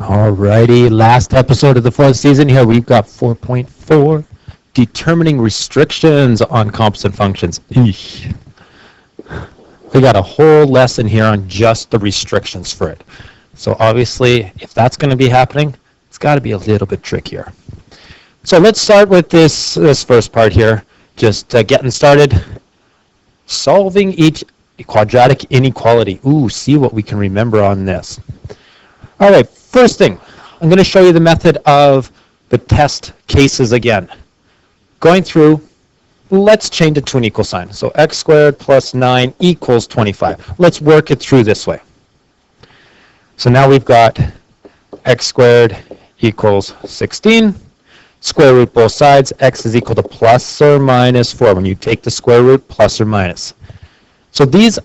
Alrighty, last episode of the fourth season here. We've got 4.4, determining restrictions on composite functions. Eesh. We got a whole lesson here on just the restrictions for it. So obviously, if that's going to be happening, it's got to be a little bit trickier. So let's start with this first part here. Just getting started. Solving each quadratic inequality. Ooh, see what we can remember on this. All right, first thing, I'm going to show you the method of the test cases again. Going through, let's change it to an equal sign. So x squared plus 9 equals 25. Let's work it through this way. So now we've got x squared equals 16. Square root both sides. X is equal to plus or minus 4. When you take the square root, plus or minus. So this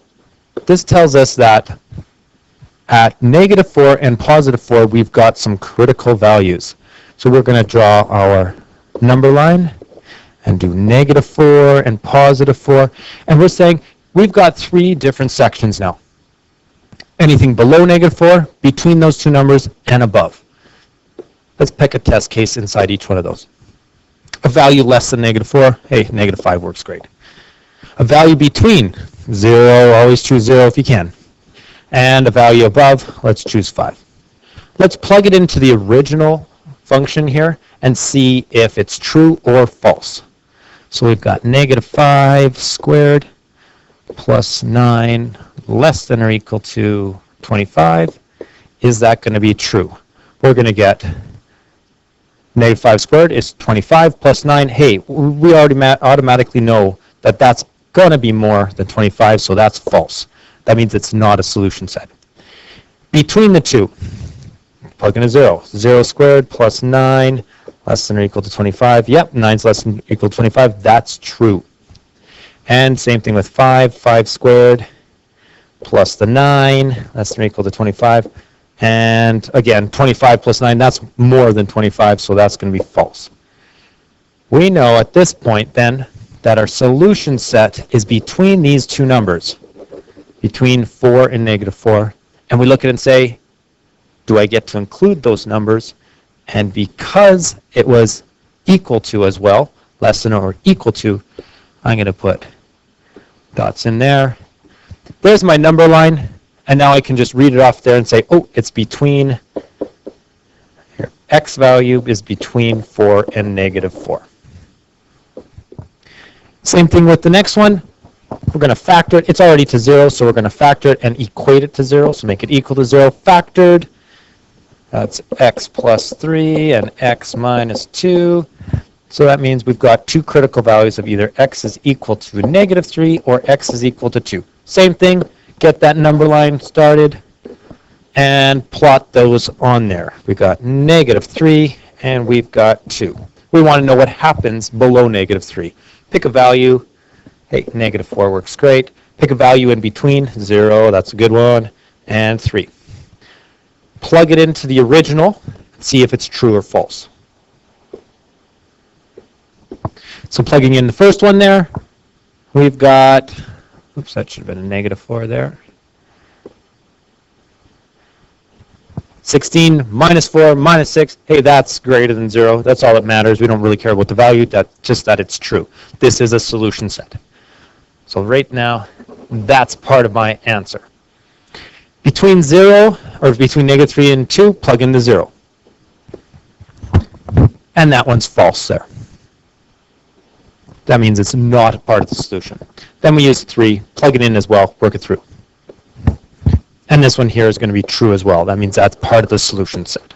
tells us that at negative 4 and positive 4, we've got some critical values. So we're going to draw our number line and do negative 4 and positive 4. And we're saying we've got 3 different sections now. Anything below negative 4, between those two numbers, and above. Let's pick a test case inside each one of those. A value less than negative 4, hey, negative 5 works great. A value between 0, always choose 0 if you can. And a value above, let's choose 5. Let's plug it into the original function here and see if it's true or false. So we've got negative 5 squared plus 9 less than or equal to 25. Is that going to be true? We're going to get negative 5 squared is 25 plus 9. Hey, we already automatically know that that's going to be more than 25, so that's false. That means it's not a solution set. Between the two, plug in a 0. 0 squared plus 9 less than or equal to 25. Yep, 9 is less than or equal to 25. That's true. And same thing with 5. 5 squared plus the 9 less than or equal to 25. And again, 25 plus 9, that's more than 25, so that's going to be false. We know at this point then that our solution set is between these two numbers, between 4 and negative 4. And we look at it and say, do I get to include those numbers? And because it was equal to as well, less than or equal to, I'm going to put dots in there. There's my number line. And now I can just read it off there and say, oh, it's between, here, x value is between 4 and negative 4. Same thing with the next one. We're going to factor it. It's already to 0, so we're going to factor it and equate it to 0. So make it equal to 0. Factored, that's x plus 3 and x minus 2. So that means we've got 2 critical values of either x is equal to negative 3 or x is equal to 2. Same thing. Get that number line started and plot those on there. We've got negative 3 and we've got 2. We want to know what happens below negative 3. Pick a value. Hey, negative 4 works great. Pick a value in between. 0, that's a good one, and 3. Plug it into the original. See if it's true or false. So plugging in the first one there, we've got, oops, that should have been a negative 4 there. 16 minus 4 minus 6. Hey, that's greater than 0. That's all that matters. We don't really care about the value, just that it's true. This is a solution set. So right now, that's part of my answer. Between 0, or between negative 3 and 2, plug in the 0. And that one's false there. That means it's not a part of the solution. Then we use 3, plug it in as well, work it through. And this one here is going to be true as well. That means that's part of the solution set.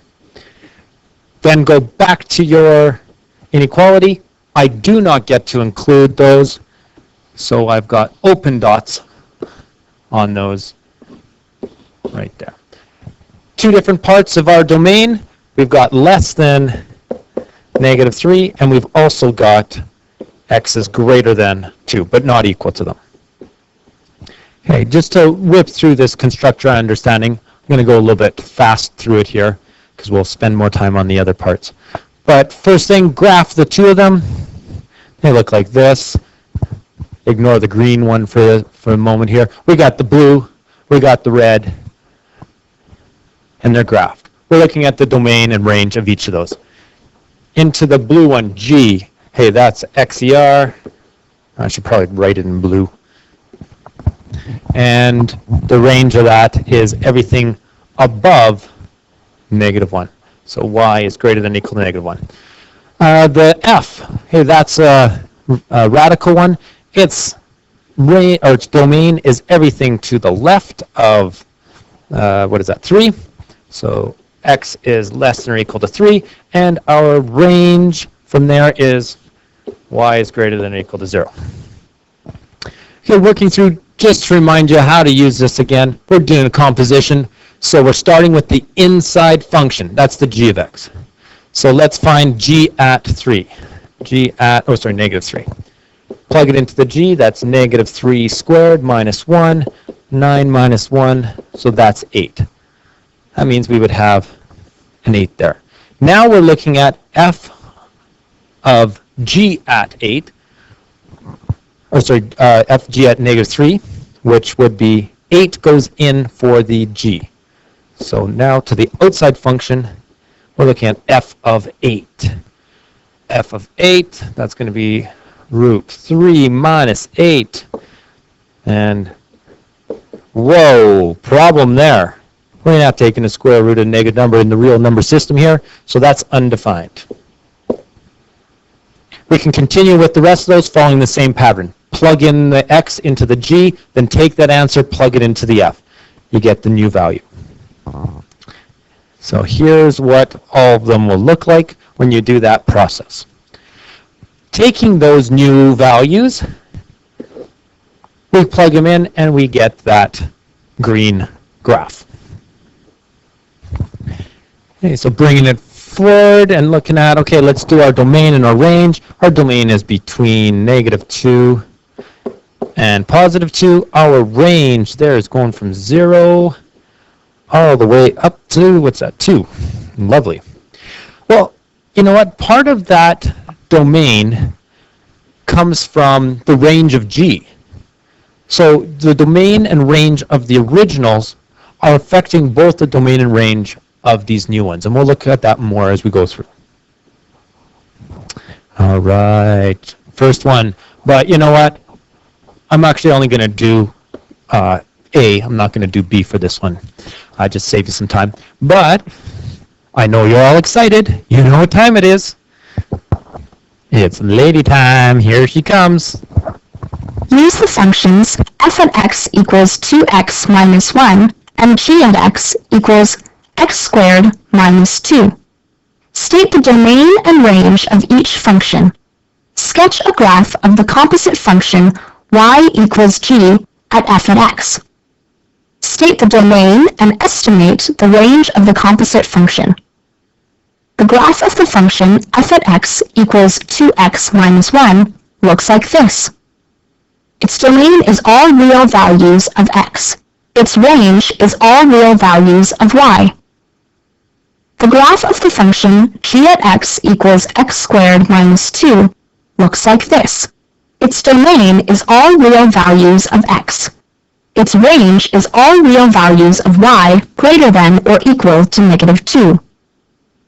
Then go back to your inequality. I do not get to include those, so I've got open dots on those right there. 2 different parts of our domain. We've got less than negative 3, and we've also got x is greater than 2, but not equal to them. Okay, just to whip through this constructor understanding, I'm going to go a little bit fast through it here because we'll spend more time on the other parts. But first thing, graph the 2 of them. They look like this. Ignore the green one for a moment here. We got the blue, we got the red, and they're graphed. we're looking at the domain and range of each of those. Into the blue one, G, hey, that's XER. I should probably write it in blue. And the range of that is everything above -1. So y is greater than or equal to -1. The F, hey, that's a radical one. Its domain is everything to the left of, 3. So x is less than or equal to 3, and our range from there is y is greater than or equal to 0. Okay, working through, just to remind you how to use this again, we're doing a composition. So we're starting with the inside function. That's the g of x. So let's find g at 3. -3. Plug it into the g, that's -3 squared minus 1, 9 minus 1, so that's 8. That means we would have an 8 there. Now we're looking at f of g at 8, fg at -3, which would be 8 goes in for the g. So now to the outside function, we're looking at f of 8. F of 8, that's going to be √3 minus 8. And, whoa, problem there. We're not taking the square root of a negative number in the real number system here, so that's undefined. We can continue with the rest of those following the same pattern. Plug in the x into the g, then take that answer, plug it into the f. You get the new value. So here's what all of them will look like when you do that process. Taking those new values, we plug them in and we get that green graph. Okay, so bringing it forward and looking at, okay, let's do our domain and our range. Our domain is between -2 and +2. Our range there is going from 0 all the way up to, 2. Lovely. Well, you know what? Part of that domain comes from the range of g. So the domain and range of the originals are affecting both the domain and range of these new ones. And we'll look at that more as we go through. All right. First one. But you know what? I'm actually only going to do A. I'm not going to do B for this one. I just saved you some time. But I know you're all excited. You know what time it is. It's lady time. Here she comes. Use the functions f at x equals 2x minus 1 and g at x equals x squared minus 2. State the domain and range of each function. Sketch a graph of the composite function y equals g at f at x. State the domain and estimate the range of the composite function. The graph of the function f at x equals 2x minus 1 looks like this. Its domain is all real values of x. Its range is all real values of y. The graph of the function g at x equals x squared minus 2 looks like this. Its domain is all real values of x. Its range is all real values of y greater than or equal to -2.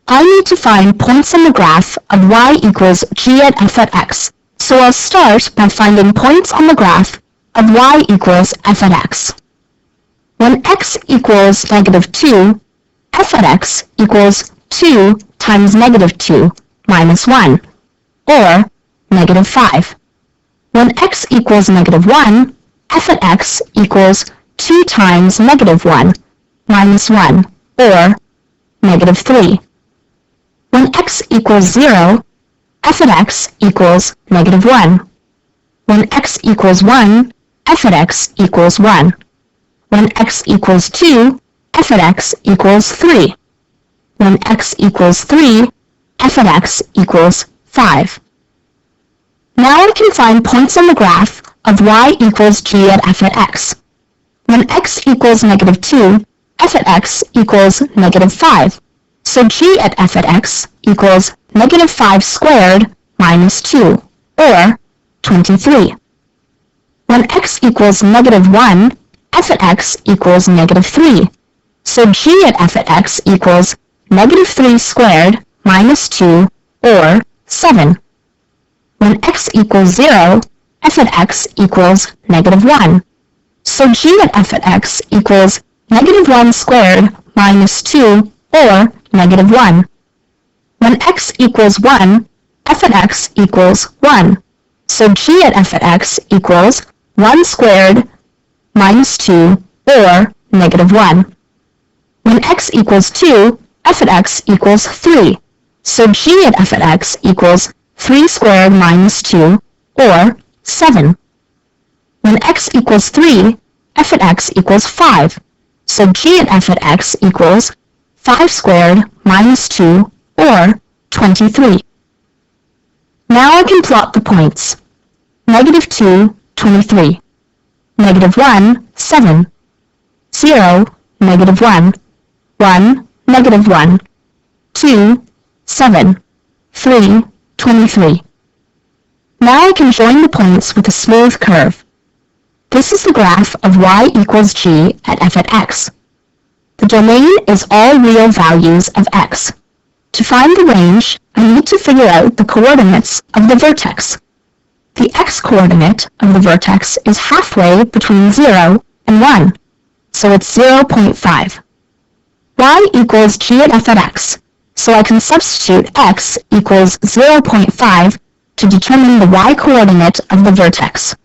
I need to find points in the graph of y equals g at f at x, so I'll start by finding points on the graph of y equals f at x. When x equals -2, f at x equals 2 times -2 minus 1, or -5. When x equals -1, f at x equals 2 times -1 minus 1, or -3. When x equals 0, f at x equals -1. When x equals 1, f at x equals 1. When x equals 2, f at x equals 3. When x equals 3, f at x equals 5. Now I can find points on the graph of y equals g at f at x. When x equals -2, f at x equals -5. So g at f at x equals -5 squared minus 2, or 23. When x equals -1, f at x equals -3. So g at f at x equals negative 3 squared minus 2, or 7. When x equals 0, f at x equals negative 1. So g at f at x equals negative 1 squared minus 2, or negative 1. When x equals 1, f at x equals 1. So g at f at x equals 1 squared minus 2, or negative 1. When x equals 2, f at x equals 3. So g at f at x equals 3 squared minus 2, or 7. When x equals 3, f at x equals 5. So g at f at x equals 5 squared minus 2, or 23. Now I can plot the points. Negative 2, 23. Negative 1, 7. 0, negative 1. 1, negative 1. 2, 7. 3, 23. Now I can join the points with a smooth curve. This is the graph of y equals g at f at x. The domain is all real values of x. To find the range, I need to figure out the coordinates of the vertex. The x-coordinate of the vertex is halfway between 0 and 1, so it's 0.5. Y equals g at f at x, so I can substitute x equals 0.5 to determine the y-coordinate of the vertex.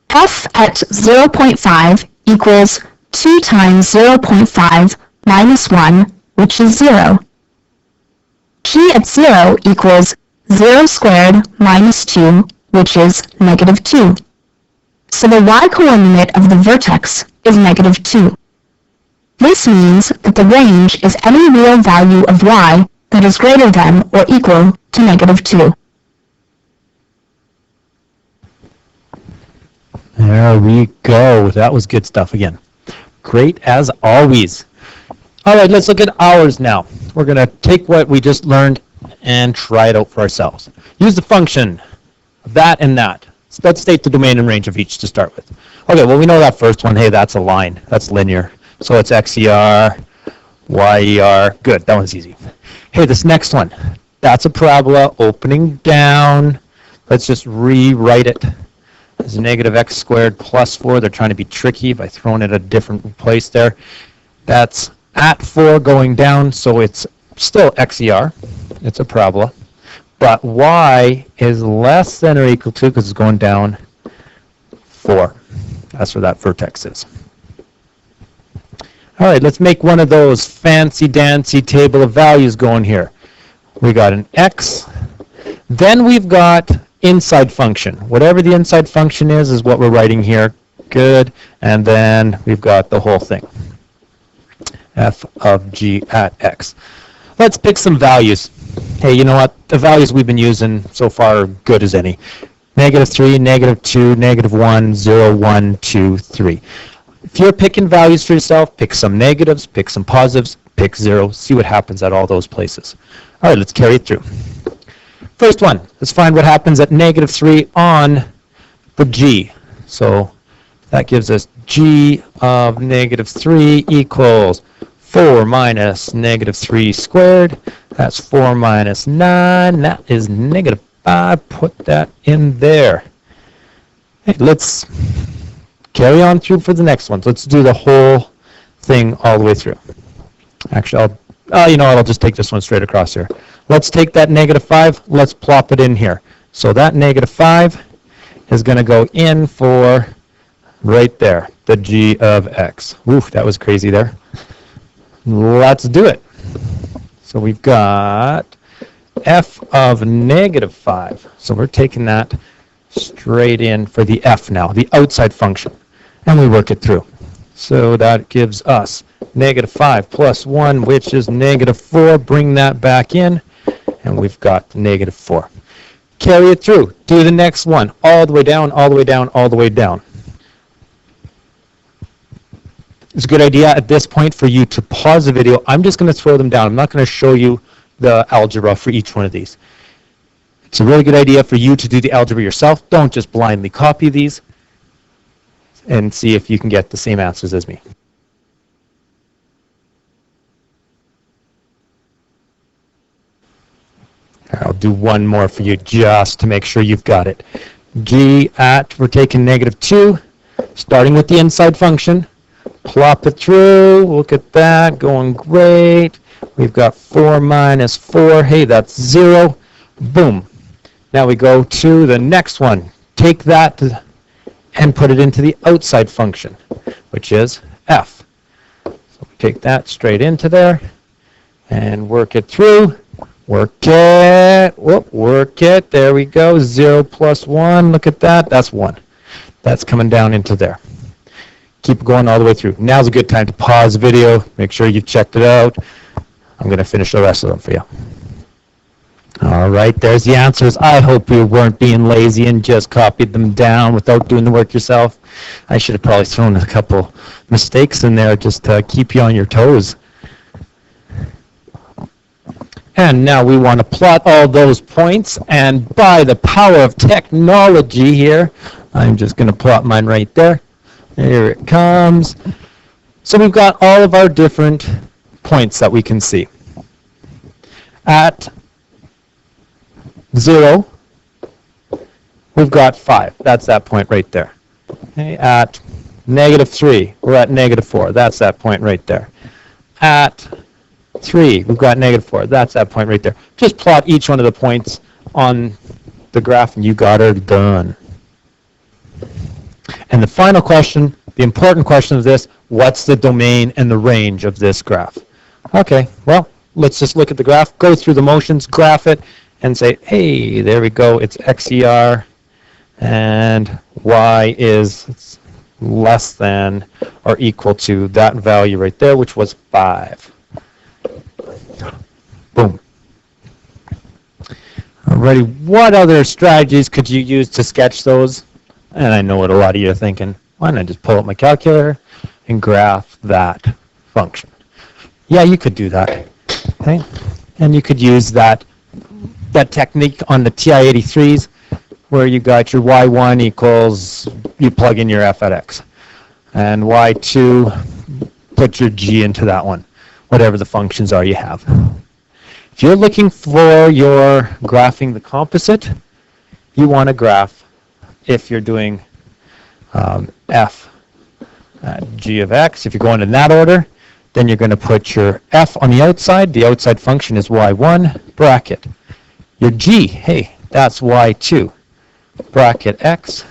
F at 0.5 equals 2 times 0.5 minus 1, which is 0. G at 0 equals 0 squared minus 2, which is negative 2. So the y-coordinate of the vertex is negative 2. This means that the range is any real value of y that is greater than or equal to negative 2. There we go. That was good stuff again. Great as always. All right, let's look at ours now. We're going to take what we just learned and try it out for ourselves. Use the function that and that. So let's state the domain and range of each to start with. Okay, well, we know that first one. Hey, that's a line. That's linear. So it's XER, YER. Good, that one's easy. Hey, this next one. That's a parabola opening down. Let's just rewrite it as negative x squared plus 4. They're trying to be tricky by throwing it a different place there. That's at 4 going down, so it's still XER. It's a parabola. But y is less than or equal to, because it's going down, 4. That's where that vertex is. All right, let's make one of those fancy-dancy table of values going here. We got an x. Then we've got inside function. Whatever the inside function is what we're writing here. Good. And then we've got the whole thing. F of g at x. Let's pick some values. Hey, you know what? The values we've been using so far are good as any. Negative 3, negative 2, negative 1, 0, 1, 2, 3. If you're picking values for yourself, pick some negatives, pick some positives, pick 0, see what happens at all those places. All right, let's carry it through. First one, let's find what happens at negative 3 on the g. So that gives us g of negative 3 equals 4 minus negative 3 squared. That's 4 minus 9. That is negative 5. Put that in there. Hey, let's carry on through for the next one. Let's do the whole thing all the way through. Actually, you know what? I'll just take this one straight across here. Let's take that negative 5. Let's plop it in here. So that negative 5 is going to go in for right there, the g of x. Oof, that was crazy there. Let's do it. So we've got f of negative 5. So we're taking that straight in for the f now, the outside function. And we work it through. So that gives us negative 5 plus 1, which is negative 4. Bring that back in, and we've got negative 4. Carry it through. Do the next one. All the way down, all the way down, all the way down. It's a good idea at this point for you to pause the video. I'm just going to throw them down. I'm not going to show you the algebra for each one of these. It's a really good idea for you to do the algebra yourself. Don't just blindly copy these and see if you can get the same answers as me. do one more for you just to make sure you've got it. G at, we're taking -2, starting with the inside function. Plop it through. Look at that, going great. We've got 4 minus 4. Hey, that's 0. Boom. Now we go to the next one. Take that and put it into the outside function, which is f. So we take that straight into there and work it through. Work it. Whoop, work it. There we go. 0 plus 1. Look at that. That's 1. That's coming down into there. Keep going all the way through. Now's a good time to pause the video. Make sure you've checked it out. I'm going to finish the rest of them for you. All right, there's the answers. I hope you weren't being lazy and just copied them down without doing the work yourself. I should have probably thrown a couple mistakes in there just to keep you on your toes. And now we want to plot all those points, and by the power of technology here, I'm just going to plot mine right there. Here it comes. So we've got all of our different points that we can see. At 0, we've got 5. That's that point right there. Okay, at -3, we're at -4. That's that point right there. At 3, we've got -4. That's that point right there. Just plot each one of the points on the graph and you got it done. And the final question, the important question of this, what's the domain and the range of this graph? Okay, well, let's just look at the graph, go through the motions, graph it, and say, hey, there we go, it's XER, and Y is less than or equal to that value right there, which was 5. Boom. Alrighty, what other strategies could you use to sketch those? And I know what a lot of you are thinking. Why don't I just pull up my calculator and graph that function? Yeah, you could do that. Okay, and you could use that technique on the TI-83s where you got your y1 equals, you plug in your f at x, and y2, put your g into that one, whatever the functions are you have. If you're looking for your graphing the composite, you want to graph, if you're doing f at g of x, if you're going in that order, then you're going to put your f on the outside function is y1, bracket. Your g, hey, that's y2, bracket x,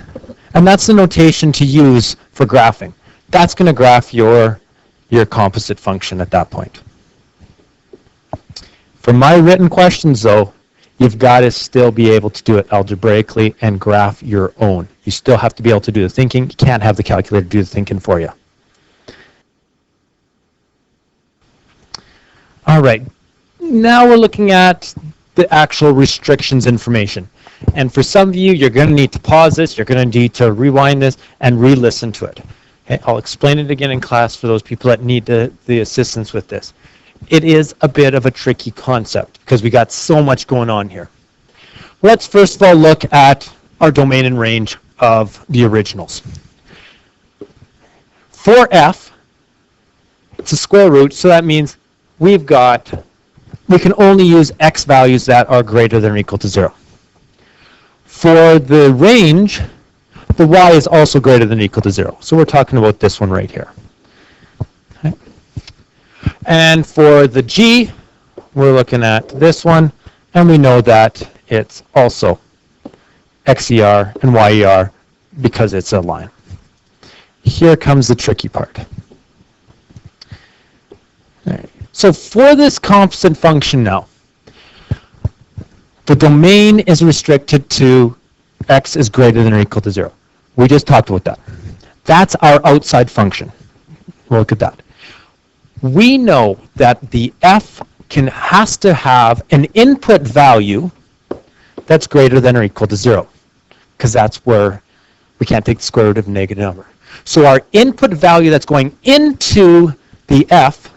and that's the notation to use for graphing. That's going to graph your composite function at that point. For my written questions, though, you've got to still be able to do it algebraically and graph your own. You still have to be able to do the thinking. You can't have the calculator do the thinking for you. All right, now we're looking at the actual restrictions information. And for some of you, you're going to need to pause this, you're going to need to rewind this and re-listen to it. Okay, I'll explain it again in class for those people that need the assistance with this. It is a bit of a tricky concept because we got so much going on here. Let's first of all look at our domain and range of the originals. For f, it's a square root, so that means we can only use x values that are greater than or equal to 0. For the range, the y is also greater than or equal to 0. So we're talking about this one right here. Okay. And for the g, we're looking at this one, and we know that it's also XER and YER because it's a line. Here comes the tricky part. All right. So for this composite function now, the domain is restricted to x is greater than or equal to 0. We just talked about that. That's our outside function. Look at that. We know that the f has to have an input value that's greater than or equal to 0, because that's where we can't take the square root of a negative number. So our input value that's going into the f,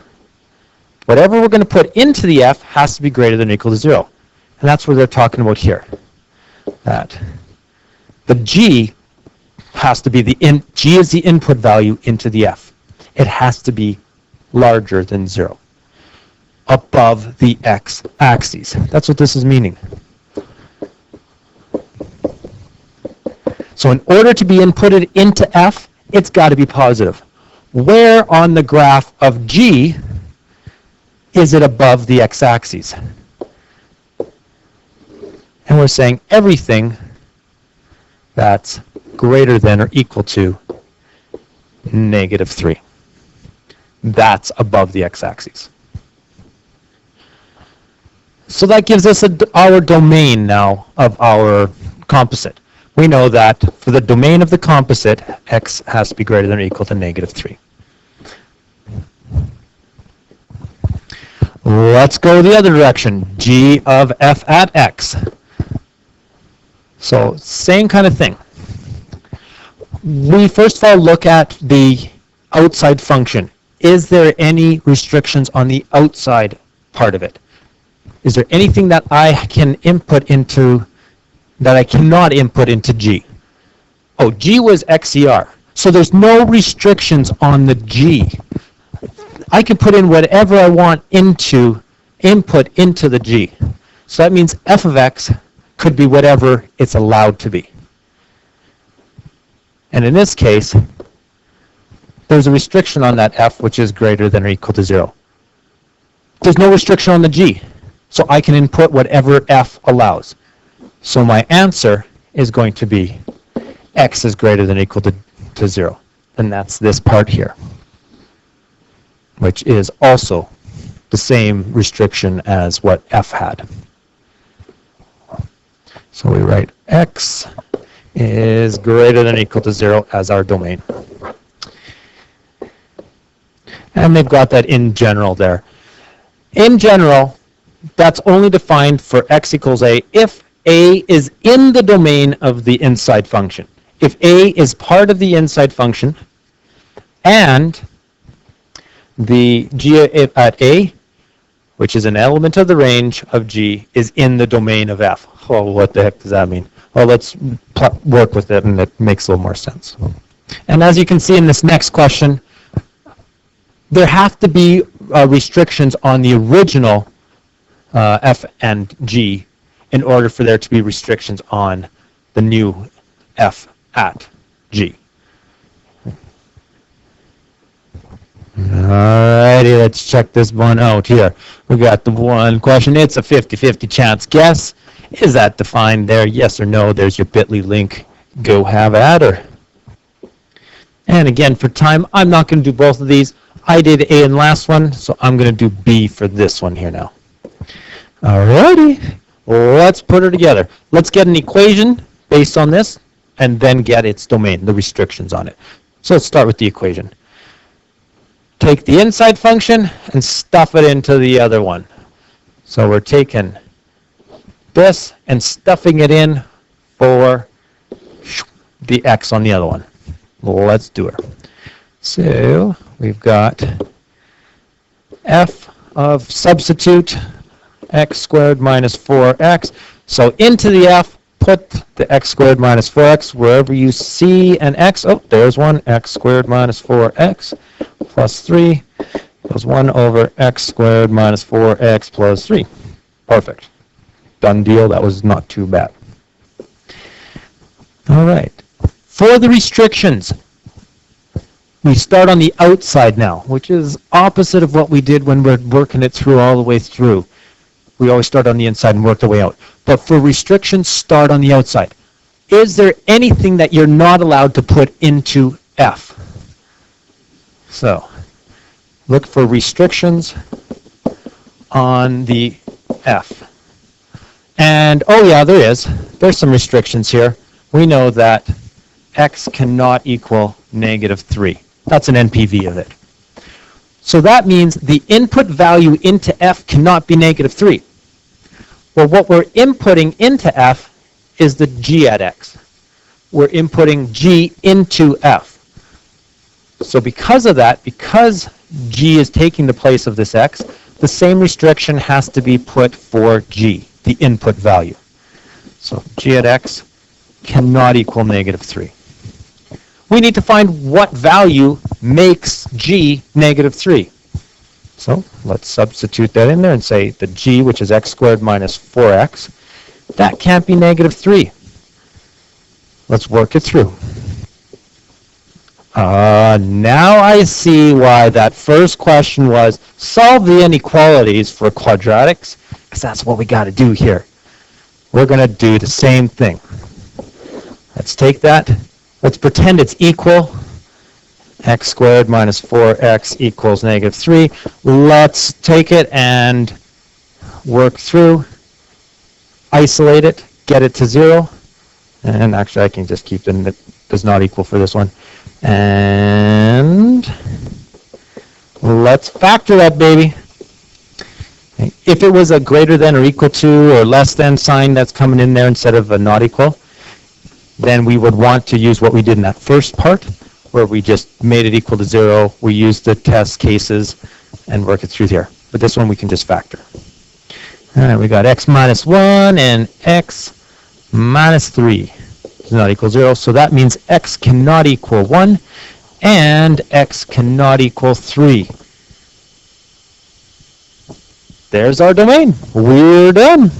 whatever we're going to put into the f, has to be greater than or equal to 0. And that's what they're talking about here. That the g has to be g is the input value into the f. It has to be larger than 0, above the x-axis. That's what this is meaning. So in order to be inputted into f, it's got to be positive. Where on the graph of g is it above the x-axis? And we're saying everything that's greater than or equal to -3. That's above the x-axis. So that gives us our domain now of our composite. We know that for the domain of the composite, x has to be greater than or equal to -3. Let's go the other direction, g of f at x. So same kind of thing. We first of all look at the outside function. Is there any restrictions on the outside part of it? Is there anything that I can input into that I cannot input into g? Oh, g was XCR. So there's no restrictions on the g. I can put in whatever I want input into the g. So that means f of x could be whatever it's allowed to be. And in this case, there's a restriction on that f which is greater than or equal to 0. There's no restriction on the g, so I can input whatever f allows. So my answer is going to be x is greater than or equal to 0. And that's this part here, which is also the same restriction as what f had. So we write x is greater than or equal to 0 as our domain. And they've got that in general there. In general, that's only defined for x equals a if a is in the domain of the inside function. If a is part of the inside function and the g at a, which is an element of the range of g, is in the domain of f. Oh, what the heck does that mean? Well, let's work with it, and it makes a little more sense. And as you can see in this next question, there have to be restrictions on the original f and g in order for there to be restrictions on the new f at g. Alrighty, let's check this one out here. We got the one question. It's a 50-50 chance guess. Is that defined there? Yes or no? There's your bit.ly link. Go have at her. And again, for time, I'm not going to do both of these. I did A in last one, so I'm going to do B for this one here now. Alrighty, let's put her together. Let's get an equation based on this, and then get its domain, the restrictions on it. So let's start with the equation. Take the inside function and stuff it into the other one. So we're taking this and stuffing it in for the x on the other one. Let's do it. So we've got f of substitute x squared minus 4x. So into the f, put the x squared minus 4x wherever you see an x. Oh, there's one, x squared minus 4x plus 3 plus 1 over x squared minus 4x plus 3. Perfect. Done deal. That was not too bad. All right. For the restrictions, we start on the outside now, which is opposite of what we did when we're working it through all the way through. We always start on the inside and work the way out. But for restrictions, start on the outside. Is there anything that you're not allowed to put into f? So, look for restrictions on the f. And, oh yeah, there is. There's some restrictions here. We know that x cannot equal -3. That's an NPV of it. So that means the input value into f cannot be -3. Well, what we're inputting into f is the g at x. We're inputting g into f. So because of that, because g is taking the place of this x, the same restriction has to be put for g, the input value. So g at x cannot equal -3. We need to find what value makes g -3. So let's substitute that in there and say the g, which is x squared minus 4x, that can't be -3. Let's work it through. Now I see why that first question was solve the inequalities for quadratics, because that's what we got to do here. We're going to do the same thing. Let's take that. Let's pretend it's equal. X squared minus 4x equals negative 3. Let's take it and work through, isolate it, get it to 0. And actually, I can just keep it does not equal for this one. And let's factor that baby. If it was a greater than or equal to or less than sign that's coming in there instead of a not equal, then we would want to use what we did in that first part, where we just made it equal to 0. We used the test cases and work it through here. But this one we can just factor. All right, we got x minus 1 and x minus 3 is not equal 0. So that means x cannot equal 1 and x cannot equal 3. There's our domain. We're done.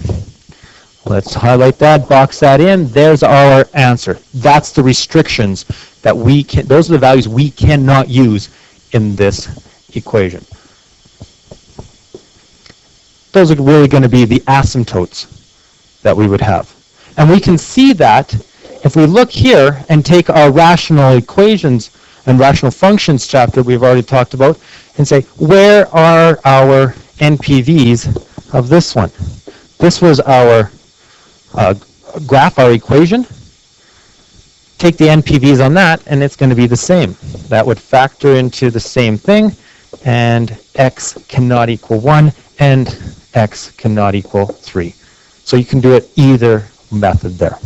Let's highlight that, box that in. There's our answer. That's the restrictions that we can, those are the values we cannot use in this equation. Those are really going to be the asymptotes that we would have. And we can see that if we look here and take our rational equations and rational functions chapter we've already talked about and say, where are our NPVs of this one? This was our graph, our equation. Take the NPVs on that, and it's going to be the same. That would factor into the same thing, and x cannot equal 1, and x cannot equal 3. So you can do it either method there.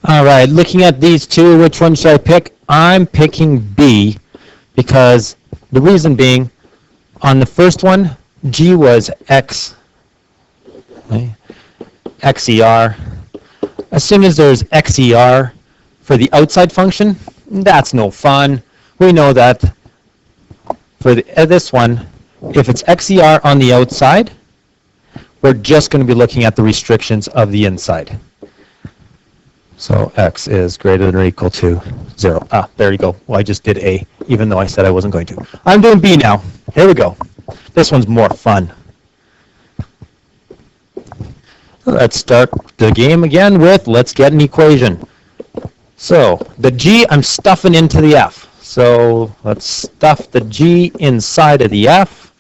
All right, looking at these two, which one should I pick? I'm picking B, because the reason being, on the first one, G was x, okay, XER. As soon as there's XER for the outside function, that's no fun. We know that for this one, if it's XER on the outside, we're just going to be looking at the restrictions of the inside. So x is greater than or equal to 0. Ah, there you go. Well, I just did A, even though I said I wasn't going to. I'm doing B now. Here we go. This one's more fun. Let's start the game again with, let's get an equation. So the G I'm stuffing into the F. So let's stuff the G inside of the F.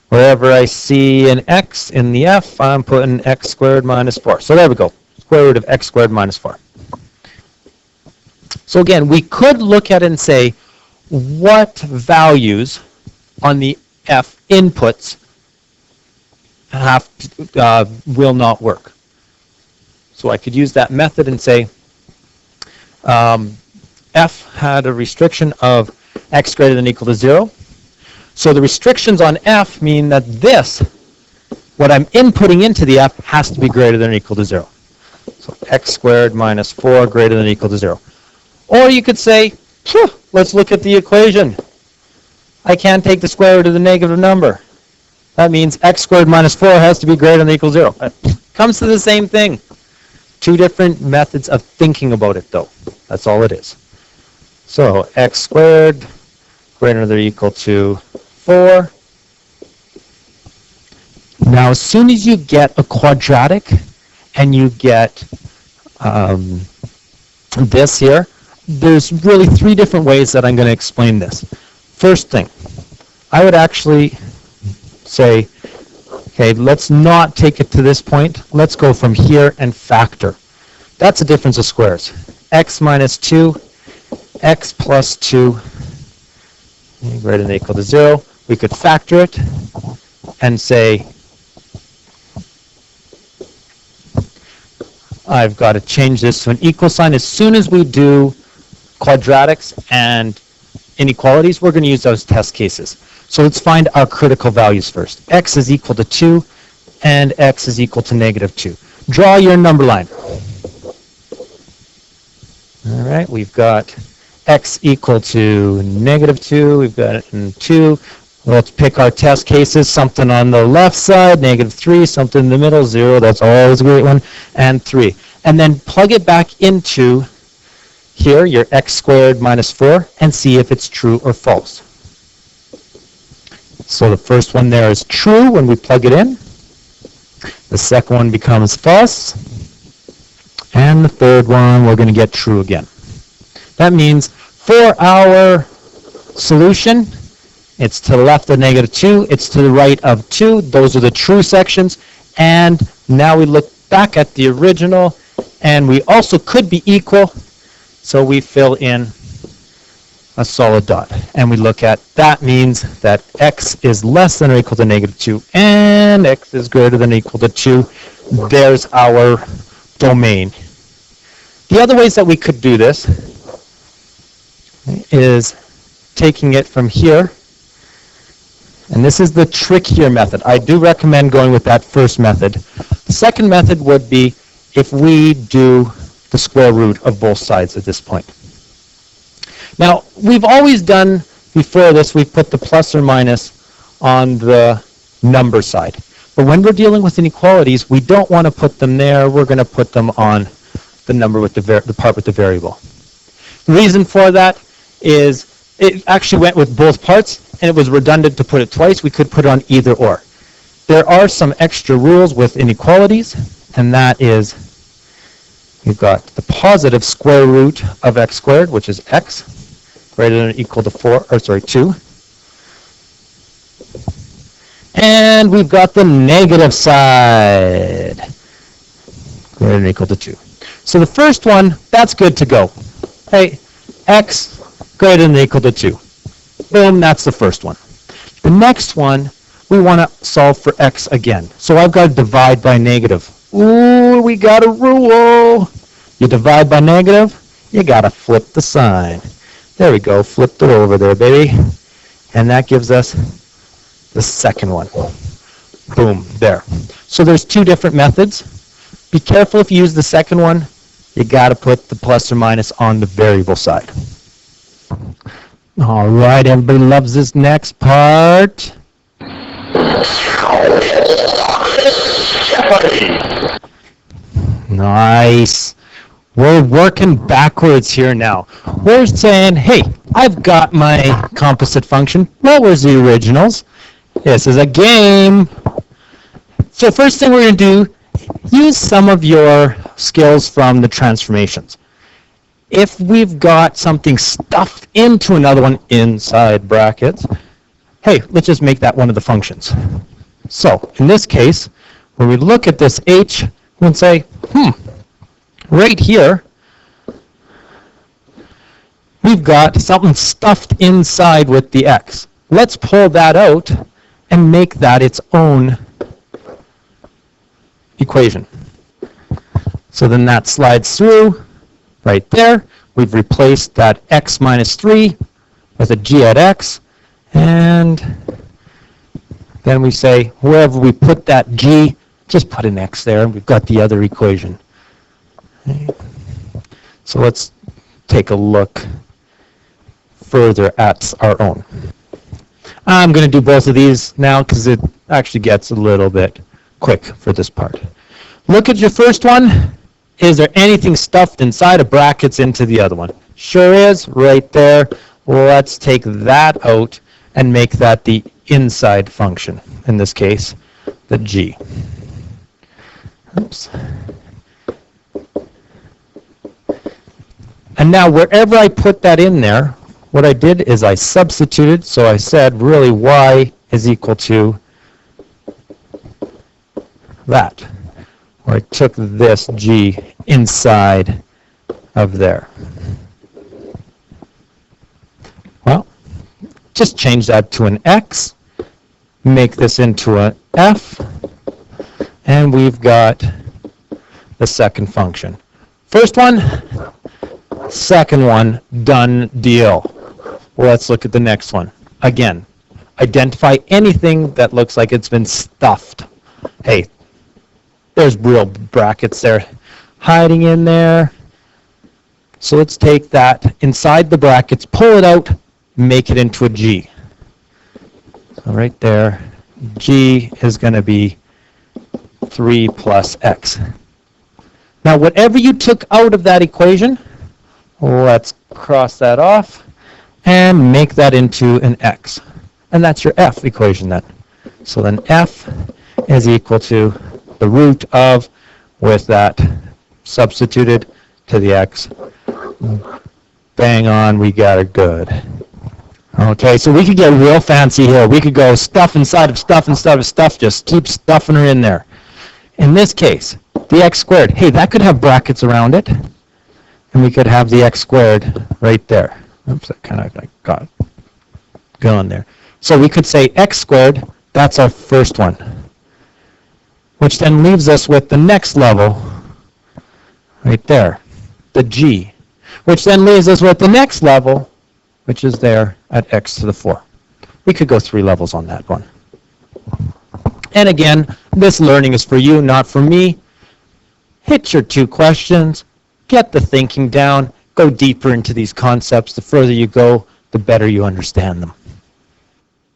Wherever I see an X in the F, I'm putting x squared minus 4. So there we go. Square root of x squared minus 4. So again, we could look at it and say, what values on the F inputs will not work. So I could use that method and say F had a restriction of x greater than or equal to 0. So the restrictions on F mean that this, what I'm inputting into the F, has to be greater than or equal to 0. So x squared minus 4 greater than or equal to 0. Or you could say, let's look at the equation. I can't take the square root of the negative number. That means x squared minus 4 has to be greater than or equal to 0. It comes to the same thing. Two different methods of thinking about it, though. That's all it is. So x squared greater than or equal to 4. Now, as soon as you get a quadratic and you get this here, there's really three different ways that I'm going to explain this. First thing, I would actually say, okay, let's not take it to this point. Let's go from here and factor. That's a difference of squares. X minus 2, x plus 2, greater than or equal to 0. We could factor it and say, I've got to change this to an equal sign. As soon as we do quadratics and inequalities, we're going to use those test cases. So let's find our critical values first. X is equal to 2 and x is equal to negative 2. Draw your number line. All right, we've got x equal to negative 2. We've got it in 2. Let's pick our test cases. Something on the left side, negative 3. Something in the middle, 0. That's always a great one. And 3. and then plug it back into here, your x squared minus 4, and see if it's true or false. So the first one there is true when we plug it in. The second one becomes false. And the third one, we're going to get true again. That means for our solution, it's to the left of -2, it's to the right of 2. Those are the true sections. And now we look back at the original, and we also could be equal. So we fill in a solid dot. And we look at, that means that x is less than or equal to -2, and x is greater than or equal to 2. There's our domain. The other ways that we could do this is taking it from here, and this is the trickier method. I do recommend going with that first method. The second method would be if we do the square root of both sides at this point. Now, we've always done, before this, we've put the plus or minus on the number side. But when we're dealing with inequalities, we don't want to put them there. We're going to put them on the number with the part with the variable. The reason for that is it actually went with both parts, and it was redundant to put it twice. We could put it on either or. There are some extra rules with inequalities, and that is you've got the positive square root of x squared, which is x, greater than or equal to 2. And we've got the negative side, greater than or equal to 2. So the first one, that's good to go. Hey, x greater than or equal to 2. Boom, that's the first one. The next one, we want to solve for x again. So I've got to divide by negative. Ooh, we got a rule. You divide by negative, you got to flip the sign. There we go, flipped it over there, baby. And that gives us the second one. Boom, there. So there's two different methods. Be careful if you use the second one. You got to put the plus or minus on the variable side. All right, everybody loves this next part. Nice. We're working backwards here now. We're saying, hey, I've got my composite function. What was the originals? This is a game. So first thing we're going to do, use some of your skills from the transformations. If we've got something stuffed into another one inside brackets, hey, let's just make that one of the functions. So in this case, when we look at this h, we can say, right here, we've got something stuffed inside with the x. Let's pull that out and make that its own equation. So then that slides through right there. We've replaced that x minus 3 with a g at x, and then we say wherever we put that g, just put an x there, and we've got the other equation. Okay. So let's take a look further at our own. I'm going to do both of these now because it actually gets a little bit quick for this part. Look at your first one. Is there anything stuffed inside of brackets into the other one? Sure is, right there. Let's take that out and make that the inside function. In this case, the g. Oops. And now wherever I put that in there, what I did is I substituted, so I said really y is equal to that. Or I took this g inside of there. Well, just change that to an x, make this into an f, and we've got the second function. First one, second one, done deal. Let's look at the next one. Again, identify anything that looks like it's been stuffed. Hey, there's real brackets there hiding in there. So let's take that inside the brackets, pull it out, make it into a g. So right there, g is going to be 3 plus x. Now, whatever you took out of that equation, let's cross that off and make that into an x. And that's your f equation then. So then f is equal to the root of, with that substituted to the x. Bang on, we got it good. Okay, so we could get real fancy here. We could go stuff inside of stuff inside of stuff, just keep stuffing her in there. In this case, the x squared, hey, that could have brackets around it. And we could have the x squared right there. Oops, I kind of got going there. So we could say x squared, that's our first one. Which then leaves us with the next level, right there, the g. Which then leaves us with the next level, which is there at x to the 4. We could go 3 levels on that one. And again, this learning is for you, not for me. Hit your 2 questions, get the thinking down, go deeper into these concepts. The further you go, the better you understand them.